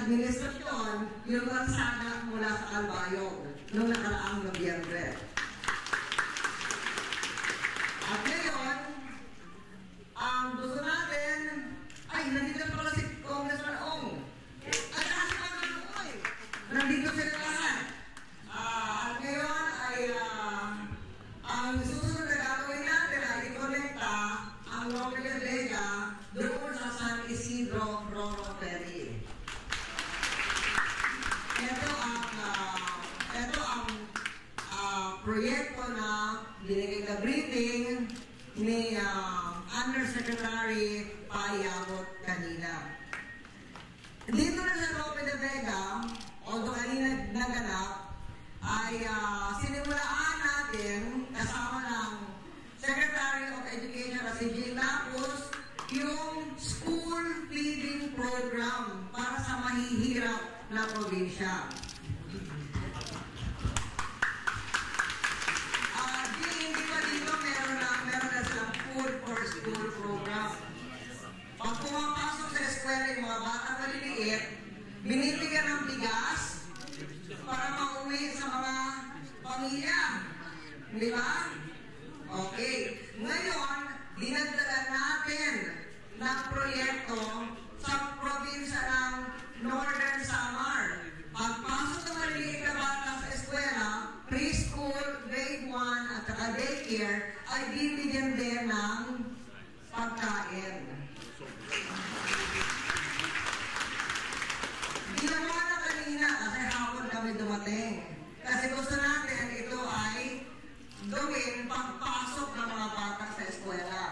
administrasyon yung lansada mula sa Calbayog noong nakaraang Nobyembre. At ngayon, ang gusto natin, ay, nandito pala si Congressman Ong. At kasi pag nandito sila lahat. At ngayon ay, ang susunod na gagawin natin ay i-connecta ang Lope de Vega doon sa San Isidro Roro Ferry. Ito ang proyekto na binigay na briefing ni Undersecretary Payagot kanina. Dito na sa Lope de Vega, although kanina naganap, ay sinimulaan natin kasama ng Secretary of Education at si Jill Lapus yung school feeding program para sa mahihirap na probinsya. Hindi pa dito meron na silang food for school program. Pag pumapasok sa eskwela yung mga bata maliliit, binibigyan ng bigas para mauwi sa mga pamilya. Di ba? Okay. Ngayon, dinagdagan natin ng proyekto sa probinsya ng Northern Samar. Pagpasok ng maliliit na bata sa eskwela, preschool, grade 1 at saka daycare, ay bibigyan din ng pagkain. Ginawa na kanina kasi hapon kami dumating. Kasi gusto natin ito ay gawin pagpasok ng mga bata sa eskwela.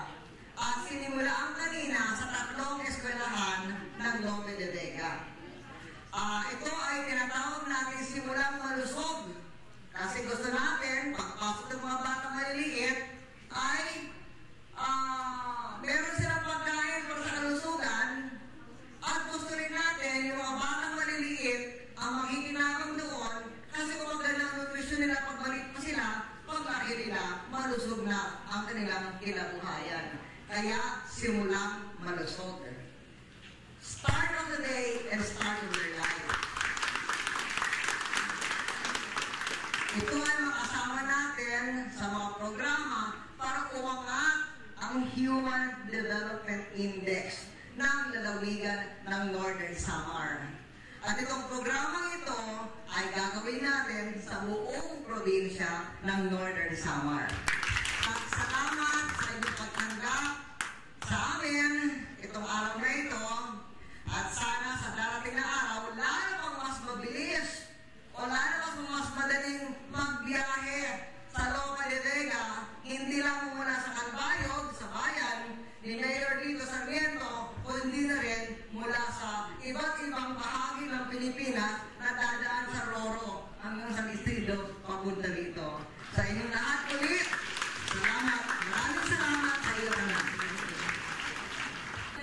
At sinimulaan kanina sa 3 eskwelahan ng Lope de Vega. Ito ay tinatawag natin simulang malusog. Kasi gusto natin, pagpasok ng mga bata maliliit, ay meron silang pagkain para sa kalusugan. At gusto rin natin, yung mga batang maliliit, ang makikinabang doon, kasi kung maganda ang nutrisyon nila, pagbalik pa sila, paglaki nila, malusog na ang kanilang kinabuhayan. Kaya, simulang malusog. Start of the day and start of their life. Ito ay makasama natin sa mga programa para umangat ang Human Development Index ng lalawigan ng Northern Samar. At itong programang ito ay gagawin natin sa buong probinsya ng Northern Samar. At salamat sa inyong pagtanggap sa amin itong araw na ito.